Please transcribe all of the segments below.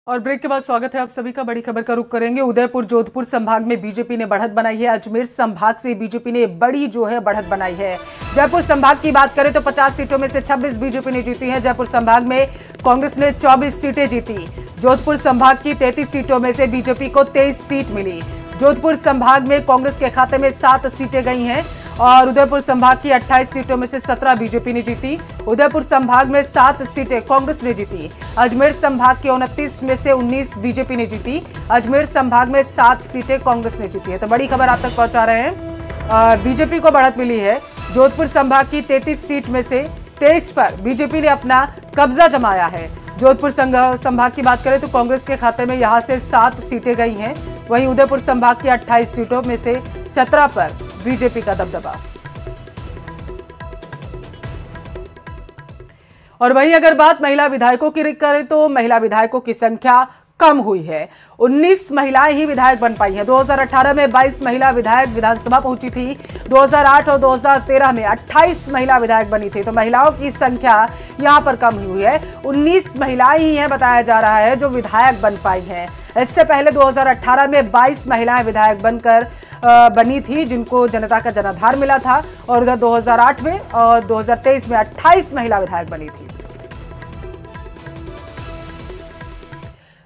और ब्रेक के बाद स्वागत है आप सभी का। बड़ी खबर का रुख करेंगे। उदयपुर जोधपुर संभाग में बीजेपी ने बढ़त बनाई है। अजमेर संभाग से बीजेपी ने बड़ी बढ़त बनाई है। जयपुर संभाग की बात करें तो 50 सीटों में से 26 बीजेपी ने जीती है। जयपुर संभाग में कांग्रेस ने 24 सीटें जीती। जोधपुर संभाग की 33 सीटों में से बीजेपी को 23 सीट मिली। जोधपुर संभाग में कांग्रेस के खाते में 7 सीटें गई हैं और उदयपुर संभाग की 28 सीटों में से 17 बीजेपी ने जीती। उदयपुर संभाग में 7 सीटें कांग्रेस ने जीती। अजमेर संभाग की 29 में से 19 बीजेपी ने जीती। अजमेर संभाग में 7 सीटें कांग्रेस ने जीती है। तो बड़ी खबर आप तक पहुंचा रहे हैं। बीजेपी को बढ़त मिली है। जोधपुर संभाग की 33 सीट में से 23 पर बीजेपी ने अपना कब्जा जमाया है। जोधपुर संभाग की बात करें तो कांग्रेस के खाते में यहां से 7 सीटें गई हैं। वहीं उदयपुर संभाग की 28 सीटों में से 17 पर बीजेपी का दबदबा। और वहीं अगर बात महिला विधायकों की करें तो महिला विधायकों की संख्या कम हुई है। 19 महिलाएं ही विधायक बन पाई हैं। 2018 में 22 महिला विधायक विधानसभा पहुंची थी। 2008 और 2013 में 28 महिला विधायक बनी थी। तो महिलाओं की संख्या यहां पर कम हुई है। 19 महिलाएं ही हैं बताया जा रहा है जो विधायक बन पाई हैं। इससे पहले 2018 में 22 महिलाएं विधायक बनकर बनी थी जिनको जनता का जनाधार मिला था। और उधर 2008 में और 2023 में 28 महिला विधायक बनी थी।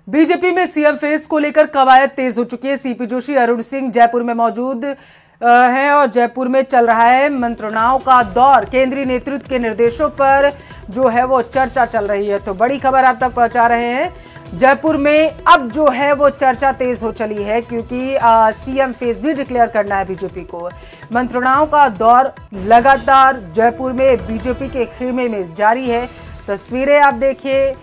बीजेपी में सीएम फेस को लेकर कवायद तेज हो चुकी है। सीपी जोशी अरुण सिंह जयपुर में मौजूद हैं और जयपुर में चल रहा है मंत्रणाओं का दौर। केंद्रीय नेतृत्व के निर्देशों पर वो चर्चा चल रही है। तो बड़ी खबर आप तक पहुंचा रहे हैं। जयपुर में अब वो चर्चा तेज हो चली है क्योंकि सीएम फेस भी डिक्लेयर करना है बीजेपी को। मंत्रणाओं का दौर लगातार जयपुर में बीजेपी के खेमे में जारी है। तस्वीरें आप देखिए।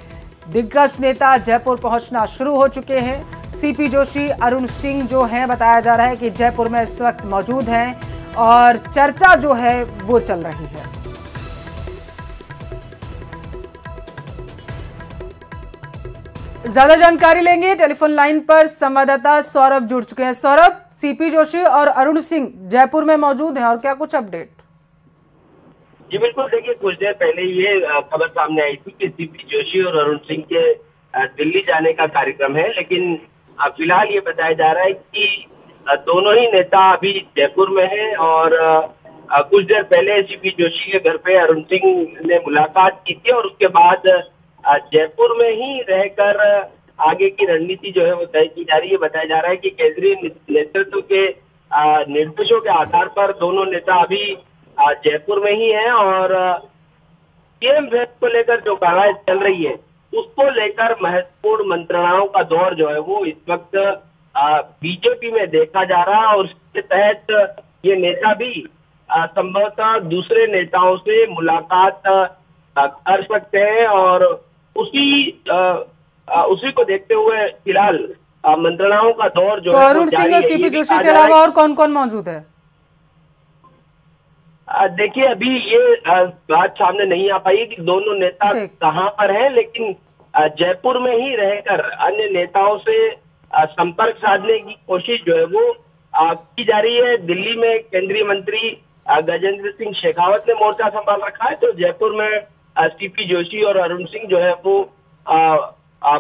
दिग्गज नेता जयपुर पहुंचना शुरू हो चुके हैं। सीपी जोशी अरुण सिंह बताया जा रहा है कि जयपुर में इस वक्त मौजूद हैं और चर्चा वो चल रही है। ज्यादा जानकारी लेंगे। टेलीफोन लाइन पर संवाददाता सौरभ जुड़ चुके हैं। सौरभ, सीपी जोशी और अरुण सिंह जयपुर में मौजूद हैं और क्या कुछ अपडेट? जी बिल्कुल, देखिए कुछ देर पहले ये खबर सामने आई थी कि सीपी जोशी और अरुण सिंह के दिल्ली जाने का कार्यक्रम है, लेकिन फिलहाल ये बताया जा रहा है कि दोनों ही नेता अभी जयपुर में हैं और कुछ देर पहले सीपी जोशी के घर पे अरुण सिंह ने मुलाकात की थी और उसके बाद जयपुर में ही रहकर आगे की रणनीति वो तय की जा रही है। बताया जा रहा है कि केंद्रीय नेतृत्व के निर्देशों के आधार पर दोनों नेता अभी जयपुर में ही है और सीएम फेस को लेकर जो कवायद चल रही है उसको लेकर महत्वपूर्ण मंत्रणाओं का दौर वो इस वक्त बीजेपी में देखा जा रहा है और उसके तहत ये नेता भी संभवतः दूसरे नेताओं से मुलाकात कर सकते हैं और उसी को देखते हुए फिलहाल मंत्रणाओं का दौर तो अरुण सिंह और सीपी जोशी के अलावा और कौन कौन मौजूद है? देखिए अभी ये बात सामने नहीं आ पाई कि दोनों नेता कहां पर हैं, लेकिन जयपुर में ही रहकर अन्य नेताओं से संपर्क साधने की कोशिश वो की जा रही है। दिल्ली में केंद्रीय मंत्री गजेंद्र सिंह शेखावत ने मोर्चा संभाल रखा है, तो जयपुर में सीपी जोशी और अरुण सिंह वो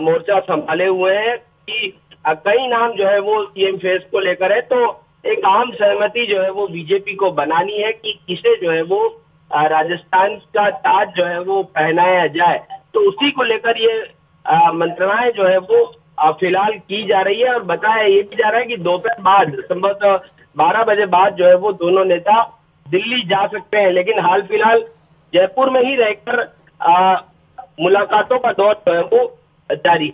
मोर्चा संभाले हुए हैं कि कई नाम वो सीएम फेस को लेकर है। तो एक आम सहमति वो बीजेपी को बनानी है कि किसे वो राजस्थान का ताज वो पहनाया जाए। तो उसी को लेकर ये मंत्रणाएं वो फिलहाल की जा रही है और बताया ये भी जा रहा है कि दोपहर बाद संभवतः 12 बजे बाद वो दोनों नेता दिल्ली जा सकते हैं, लेकिन हाल फिलहाल जयपुर में ही रहकर मुलाकातों का दौर वो जारी।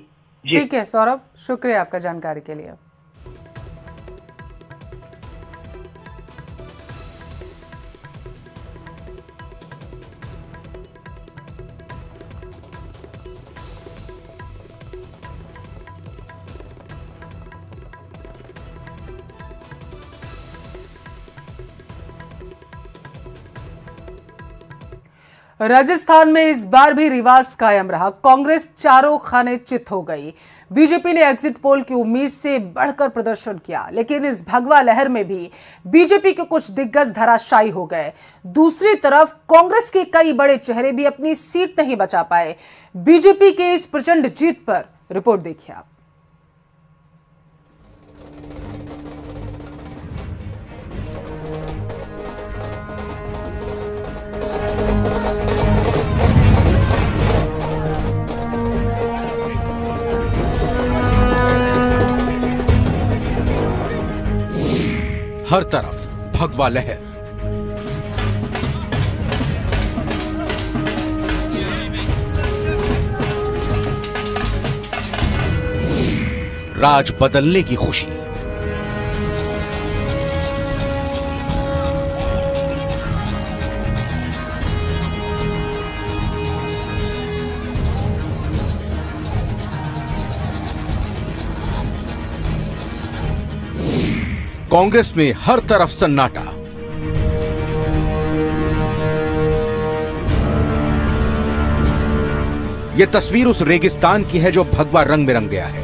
ठीक है सौरभ, शुक्रिया आपका जानकारी के लिए। राजस्थान में इस बार भी रिवाज कायम रहा। कांग्रेस चारों खाने चित हो गई। बीजेपी ने एग्जिट पोल की उम्मीद से बढ़कर प्रदर्शन किया, लेकिन इस भगवा लहर में भी बीजेपी के कुछ दिग्गज धराशायी हो गए। दूसरी तरफ कांग्रेस के कई बड़े चेहरे भी अपनी सीट नहीं बचा पाए। बीजेपी के इस प्रचंड जीत पर रिपोर्ट देखिए आप। हर तरफ भगवा लहर, राज बदलने की खुशी, कांग्रेस में हर तरफ सन्नाटा। यह तस्वीर उस रेगिस्तान की है जो भगवा रंग में रंग गया है।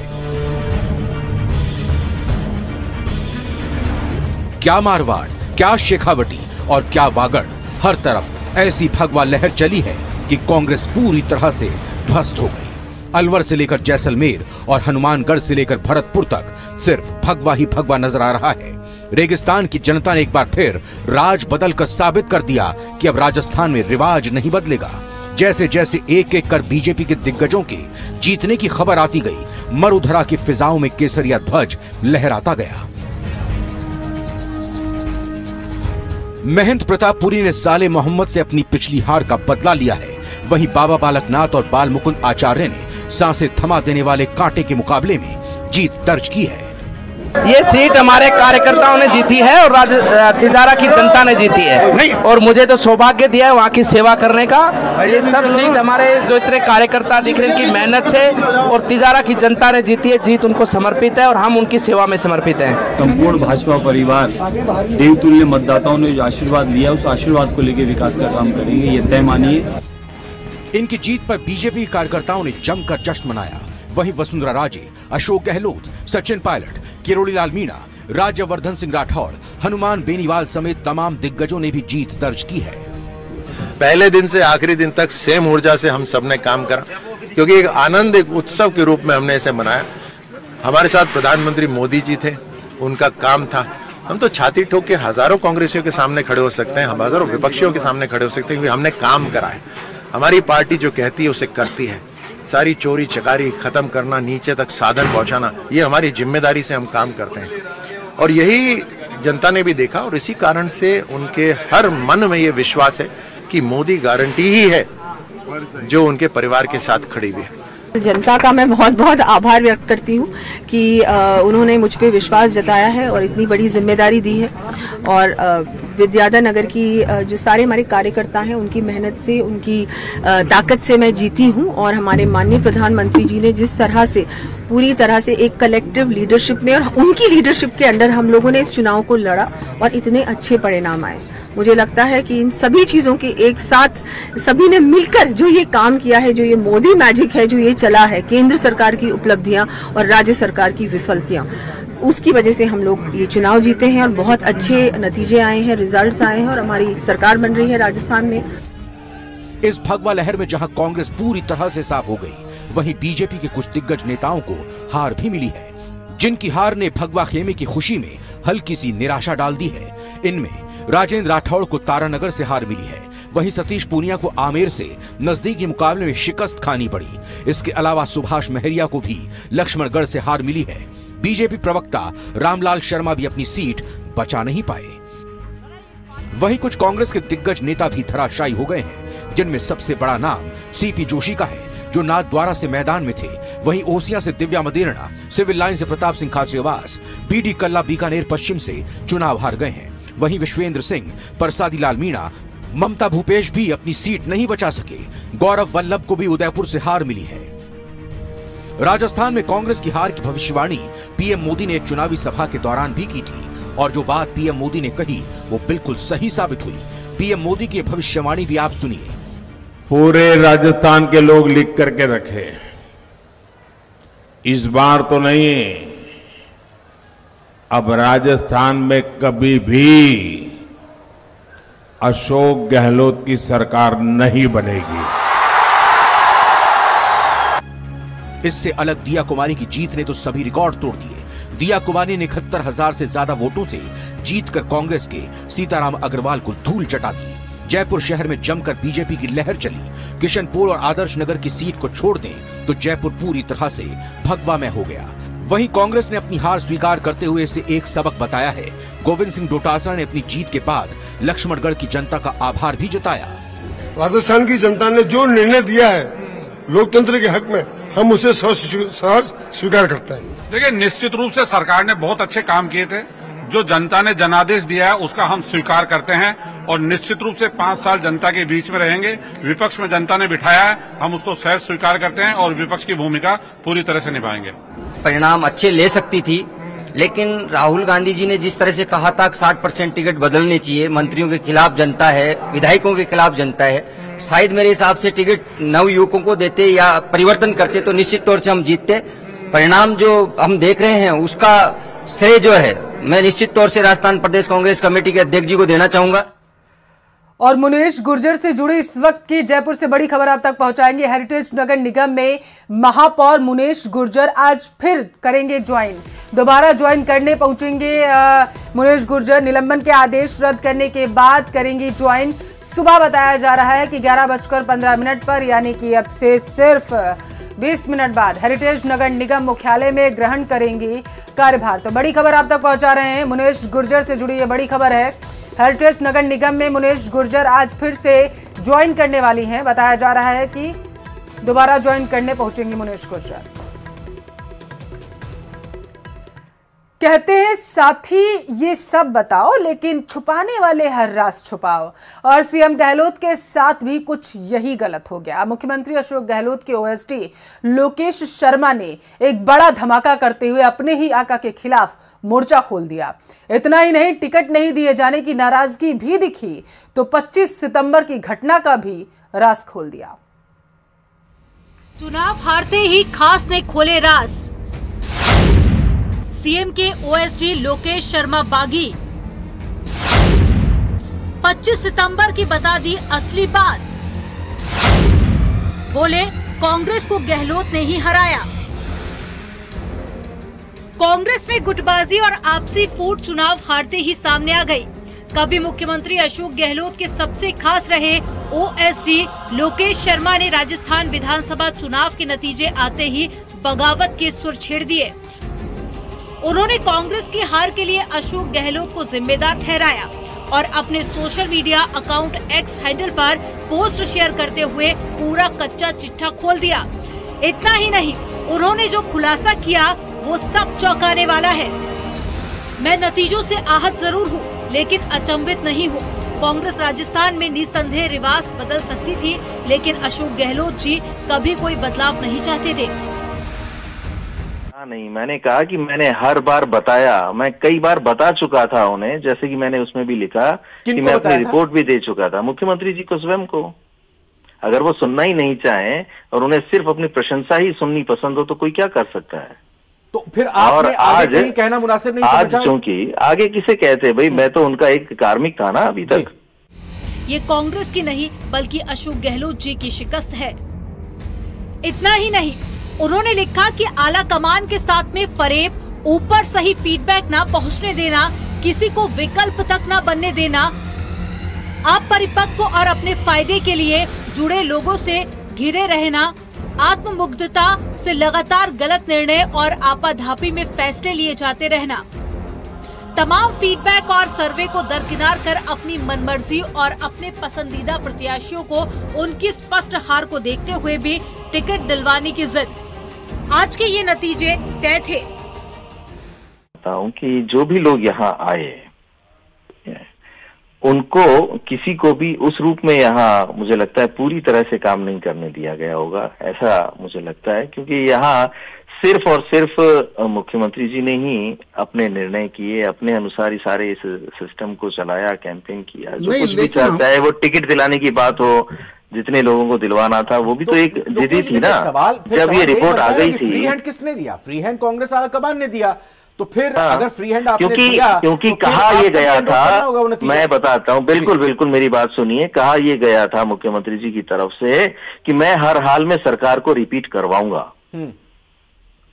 क्या मारवाड़, क्या शेखावटी और क्या वागड़, हर तरफ ऐसी भगवा लहर चली है कि कांग्रेस पूरी तरह से ध्वस्त हो गई। अलवर से लेकर जैसलमेर और हनुमानगढ़ से लेकर भरतपुर तक सिर्फ भगवा ही भगवा नजर आ रहा है। रेगिस्तान की जनता ने एक बार फिर राज बदलकर साबित कर दिया कि अब राजस्थान में रिवाज नहीं बदलेगा। जैसे जैसे एक एक कर बीजेपी के दिग्गजों के जीतने की खबर आती गई, मरुधरा की फिजाओं में केसरिया ध्वज लहराता गया। महंत प्रतापपुरी ने साले मोहम्मद से अपनी पिछली हार का बदला लिया है। वहीं बाबा बालकनाथ और बाल मुकुंद आचार्य ने सांसें थमा देने वाले कांटे के मुकाबले में जीत दर्ज की है। ये सीट हमारे कार्यकर्ताओं ने जीती है और तिजारा की जनता ने जीती है, और मुझे तो सौभाग्य दिया है वहाँ की सेवा करने का। ये सब सीट हमारे जो इतने कार्यकर्ता दिख रहे हैं की मेहनत से और तिजारा की जनता ने जीती है। जीत उनको समर्पित है और हम उनकी सेवा में समर्पित हैं। संपूर्ण भाजपा परिवार देवतुल्य मतदाताओं ने जो आशीर्वाद लिया, उस आशीर्वाद को लेकर विकास का काम करेंगे, ये तय मानिए। इनकी जीत पर बीजेपी कार्यकर्ताओं ने जमकर जश्न मनाया। वहीं वसुंधरा राजे, अशोक गहलोत, सचिन पायलट, किरोड़ी लाल मीणा, राज्यवर्धन सिंह राठौड़, हनुमान बेनीवाल समेत तमाम दिग्गजों ने भी जीत दर्ज की है। पहले दिन से आखिरी दिन तक सेम ऊर्जा से हम सबने काम करा, क्योंकि एक आनंद, एक उत्सव के रूप में हमने इसे मनाया। हमारे साथ प्रधानमंत्री मोदी जी थे, उनका काम था। हम तो छाती ठोक के हजारों कांग्रेसियों के सामने खड़े हो सकते हैं, हम हजारों विपक्षियों के सामने खड़े हो सकते हैं, क्योंकि हमने काम करा है। हमारी पार्टी जो कहती है उसे करती है। सारी चोरी चकारी खत्म करना, नीचे तक साधन पहुंचाना, ये हमारी जिम्मेदारी से हम काम करते हैं। और यही जनता ने भी देखा, और इसी कारण से उनके हर मन में ये विश्वास है कि मोदी गारंटी ही है जो उनके परिवार के साथ खड़ी हुई है। जनता का मैं बहुत बहुत आभार व्यक्त करती हूँ कि उन्होंने मुझ पे विश्वास जताया है और इतनी बड़ी जिम्मेदारी दी है। और विद्याधर नगर की जो सारे हमारे कार्यकर्ता हैं, उनकी मेहनत से, उनकी ताकत से मैं जीती हूँ। और हमारे माननीय प्रधानमंत्री जी ने जिस तरह से पूरी तरह से एक कलेक्टिव लीडरशिप में और उनकी लीडरशिप के अंडर हम लोगों ने इस चुनाव को लड़ा और इतने अच्छे परिणाम आए। मुझे लगता है कि इन सभी चीजों के एक साथ सभी ने मिलकर जो ये काम किया है, जो ये मोदी मैजिक है, जो ये चला है, केंद्र सरकार की उपलब्धियां और राज्य सरकार की विफलतियां, उसकी वजह से हम लोग ये चुनाव जीते हैं और बहुत अच्छे नतीजे आए हैं, रिजल्ट्स आए हैं और हमारी सरकार बन रही है राजस्थान में। इस भगवा लहर में जहां कांग्रेस पूरी तरह से साफ हो गई, वहीं बीजेपी के कुछ दिग्गज नेताओं को हार भी मिली है, जिनकी हार ने भगवा खेमे की खुशी में हल्की सी निराशा डाल दी है। इनमें राजेंद्र राठौड़ को तारानगर से हार मिली है। वहीं सतीश पूनिया को आमेर से नजदीकी मुकाबले में शिकस्त खानी पड़ी। इसके अलावा सुभाष महरिया को भी लक्ष्मणगढ़ से हार मिली है। बीजेपी प्रवक्ता रामलाल शर्मा भी अपनी सीट बचा नहीं पाए। वहीं कुछ कांग्रेस के दिग्गज नेता भी धराशायी हो गए हैं, जिनमें सबसे बड़ा नाम सीपी जोशी का है, जो नाथद्वारा से मैदान में थे। वहीं ओसिया से दिव्या मदेरणा, सिविल लाइन से प्रताप सिंह खाचरियावास, बीडी कल्ला बीकानेर पश्चिम से चुनाव हार गए हैं। वहीं विश्वेंद्र सिंह, परसादी लाल मीणा, ममता भूपेश भी अपनी सीट नहीं बचा सके। गौरव वल्लभ को भी उदयपुर से हार मिली है। राजस्थान में कांग्रेस की हार की भविष्यवाणी पीएम मोदी ने एक चुनावी सभा के दौरान भी की थी, और जो बात पीएम मोदी ने कही वो बिल्कुल सही साबित हुई। पीएम मोदी की भविष्यवाणी भी आप सुनिए। पूरे राजस्थान के लोग लिख करके रखे, इस बार तो नहीं, अब राजस्थान में कभी भी अशोक गहलोत की सरकार नहीं बनेगी। इससे अलग दिया कुमारी की जीत ने तो सभी रिकॉर्ड तोड़ दिए। दिया कुमारी ने 71,000 से ज्यादा वोटों से जीतकर कांग्रेस के सीताराम अग्रवाल को धूल चटा दी। जयपुर शहर में जमकर बीजेपी की लहर चली। किशनपुर और आदर्श नगर की सीट को छोड़ दें तो जयपुर पूरी तरह से भगवा में हो गया। वहीं कांग्रेस ने अपनी हार स्वीकार करते हुए इसे एक सबक बताया है। गोविंद सिंह डोटासरा ने अपनी जीत के बाद लक्ष्मणगढ़ की जनता का आभार भी जताया। राजस्थान की जनता ने जो निर्णय दिया है लोकतंत्र के हक में, हम उसे सहर्ष स्वीकार करते हैं। देखिए, निश्चित रूप से सरकार ने बहुत अच्छे काम किए थे। जो जनता ने जनादेश दिया है उसका हम स्वीकार करते हैं और निश्चित रूप से 5 साल जनता के बीच में रहेंगे। विपक्ष में जनता ने बिठाया है, हम उसको सहर्ष स्वीकार करते हैं और विपक्ष की भूमिका पूरी तरह से निभाएंगे। परिणाम अच्छे ले सकती थी, लेकिन राहुल गांधी जी ने जिस तरह से कहा था 60% टिकट बदलने चाहिए, मंत्रियों के खिलाफ जनता है, विधायकों के खिलाफ जनता है, शायद मेरे हिसाब से टिकट नव युवकों को देते या परिवर्तन करते तो निश्चित तौर से हम जीतते। परिणाम जो हम देख रहे हैं उसका श्रेय जो है मैं निश्चित तौर से राजस्थान प्रदेश कांग्रेस कमेटी के अध्यक्ष जी को देना चाहूंगा। और मुनेश गुर्जर से जुड़ी इस वक्त की जयपुर से बड़ी खबर आप तक पहुंचाएंगे। हेरिटेज नगर निगम में महापौर मुनेश गुर्जर आज फिर करेंगे ज्वाइन, दोबारा ज्वाइन करने पहुंचेंगे। मुनेश गुर्जर निलंबन के आदेश रद्द करने के बाद करेंगे ज्वाइन। सुबह बताया जा रहा है कि 11:15 पर, यानी कि अब से सिर्फ 20 मिनट बाद हेरिटेज नगर निगम मुख्यालय में ग्रहण करेंगी कार्यभार। तो बड़ी खबर आप तक पहुंचा रहे हैं, मुनेश गुर्जर से जुड़ी ये बड़ी खबर है। हेरिटेज नगर निगम में मुनेश गुर्जर आज फिर से ज्वाइन करने वाली हैं। बताया जा रहा है कि दोबारा ज्वाइन करने पहुंचेंगी मुनेश गुर्जर। कहते हैं साथी ये सब बताओ, लेकिन छुपाने वाले हर राज छुपाओ। और सीएम गहलोत के साथ भी कुछ यही गलत हो गया। मुख्यमंत्री अशोक गहलोत के ओएसडी लोकेश शर्मा ने एक बड़ा धमाका करते हुए अपने ही आका के खिलाफ मोर्चा खोल दिया। इतना ही नहीं, टिकट नहीं दिए जाने की नाराजगी भी दिखी तो 25 सितंबर की घटना का भी राज खोल दिया। चुनाव हारते ही खास ने खोले राज। सीएम के ओएसडी लोकेश शर्मा बागी। 25 सितंबर की बता दी असली बात। बोले कांग्रेस को गहलोत ने ही हराया। कांग्रेस में गुटबाजी और आपसी फूट चुनाव हारते ही सामने आ गई। कभी मुख्यमंत्री अशोक गहलोत के सबसे खास रहे ओएसडी लोकेश शर्मा ने राजस्थान विधानसभा चुनाव के नतीजे आते ही बगावत के सुर छेड़ दिए। उन्होंने कांग्रेस की हार के लिए अशोक गहलोत को जिम्मेदार ठहराया और अपने social media account x handle पर पोस्ट शेयर करते हुए पूरा कच्चा चिट्ठा खोल दिया। इतना ही नहीं, उन्होंने जो खुलासा किया वो सब चौंकाने वाला है। मैं नतीजों से आहत जरूर हूँ, लेकिन अचंभित नहीं हूँ। कांग्रेस राजस्थान में निसंदेह रिवाज बदल सकती थी, लेकिन अशोक गहलोत जी कभी कोई बदलाव नहीं चाहते थे। नहीं, मैंने कहा कि मैंने हर बार बताया, मैं कई बार बता चुका था उन्हें, जैसे कि मैंने उसमें भी लिखा कि मैं अपनी रिपोर्ट भी दे चुका था मुख्यमंत्री जी को स्वयं को। अगर वो सुनना ही नहीं चाहे और उन्हें सिर्फ अपनी प्रशंसा ही सुननी पसंद हो तो कोई क्या कर सकता है। तो फिर आपने आगे कहीं कहना मुनासिब नहीं समझा? आज चूंकि आगे किसे कहते भाई, मैं तो उनका एक कार्मिक था ना अभी तक। ये कांग्रेस की नहीं बल्कि अशोक गहलोत जी की शिकस्त है। इतना ही नहीं, उन्होंने लिखा कि आला कमान के साथ में फरेब, ऊपर सही फीडबैक ना पहुंचने देना, किसी को विकल्प तक ना बनने देना, अपरिपक्व और अपने फायदे के लिए जुड़े लोगों से घिरे रहना, आत्ममुग्धता से लगातार गलत निर्णय और आपाधापी में फैसले लिए जाते रहना। तमाम फीडबैक और सर्वे को दरकिनार कर अपनी मनमर्जी और अपने पसंदीदा प्रत्याशियों को उनकी स्पष्ट हार को देखते हुए भी टिकट दिलवाने की जिद। आज के ये नतीजे तय थे। कि जो भी लोग यहाँ आए उनको किसी को भी उस रूप में यहाँ मुझे लगता है पूरी तरह से काम नहीं करने दिया गया होगा, ऐसा मुझे लगता है। क्योंकि यहाँ सिर्फ और सिर्फ मुख्यमंत्री जी ने ही अपने निर्णय किए, अपने अनुसार ही सारे इस सिस्टम को चलाया, कैंपेन किया। जो कुछ भी चाहता है, वो टिकट दिलाने की बात हो, जितने लोगों को दिलवाना था वो भी तो एक जिद ही थी ना। जब ये रिपोर्ट आ गई थी, फ्री हैंड किसने दिया? फ्री हैंड कांग्रेस आला कमान ने दिया। तो फिर अगर फ्री हैंड आपने दिया, क्योंकि तो कहा ये गया था, मैं बताता हूँ, बिल्कुल मेरी बात सुनिए। कहा ये गया था मुख्यमंत्री जी की तरफ से कि मैं हर हाल में सरकार को रिपीट करवाऊंगा।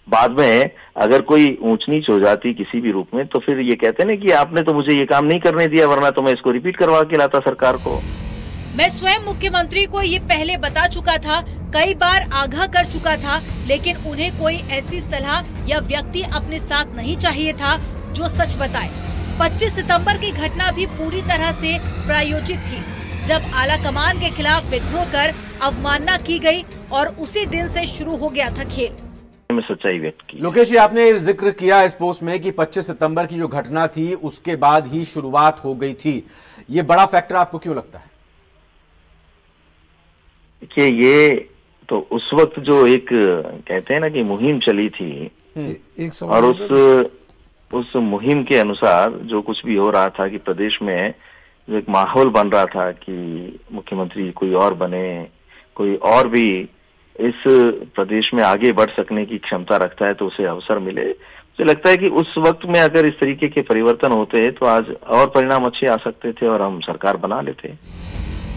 बाद में अगर कोई ऊंच नीच हो जाती किसी भी रूप में, तो फिर ये कहते ना कि आपने तो मुझे ये काम नहीं करने दिया, वरना तो मैं इसको रिपीट करवा के लाता सरकार को। मैं स्वयं मुख्यमंत्री को ये पहले बता चुका था, कई बार आगाह कर चुका था, लेकिन उन्हें कोई ऐसी सलाह या व्यक्ति अपने साथ नहीं चाहिए था जो सच बताए। 25 सितंबर की घटना भी पूरी तरह से प्रायोजित थी, जब आला कमान के खिलाफ विद्रोह कर अवमानना की गई और उसी दिन से शुरू हो गया था खेल। में सच्चाई व्यक्त की। लोकेश जी, आपने जिक्र किया इस पोस्ट में कि 25 सितंबर की जो घटना थी उसके बाद ही शुरुआत हो गई थी, ये बड़ा फैक्टर आपको क्यों लगता है? देखिए, ये तो उस वक्त जो एक कहते हैं ना कि मुहिम चली थी, और उस मुहिम के अनुसार जो कुछ भी हो रहा था कि प्रदेश में जो एक माहौल बन रहा था कि मुख्यमंत्री कोई और बने, कोई और भी इस प्रदेश में आगे बढ़ सकने की क्षमता रखता है तो उसे अवसर मिले। मुझे लगता है कि उस वक्त में अगर इस तरीके के परिवर्तन होते तो आज और परिणाम अच्छे आ सकते थे और हम सरकार बना लेते।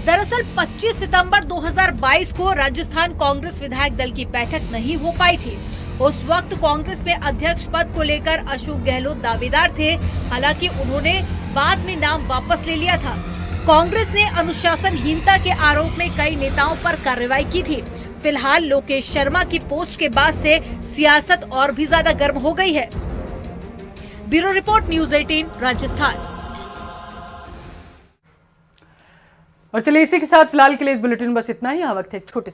दरअसल 25 सितंबर 2022 को राजस्थान कांग्रेस विधायक दल की बैठक नहीं हो पाई थी। उस वक्त कांग्रेस में अध्यक्ष पद को लेकर अशोक गहलोत दावेदार थे, हालांकि उन्होंने बाद में नाम वापस ले लिया था। कांग्रेस ने अनुशासनहीनता के आरोप में कई नेताओं पर कार्रवाई की थी। फिलहाल लोकेश शर्मा की पोस्ट के बाद से सियासत और भी ज्यादा गर्म हो गई है। Bureau report, news 18 Rajasthan. और चलिए इसी के साथ फिलहाल के लिए इस बुलेटिन बस इतना ही। यहाँ वक्त है एक छोटे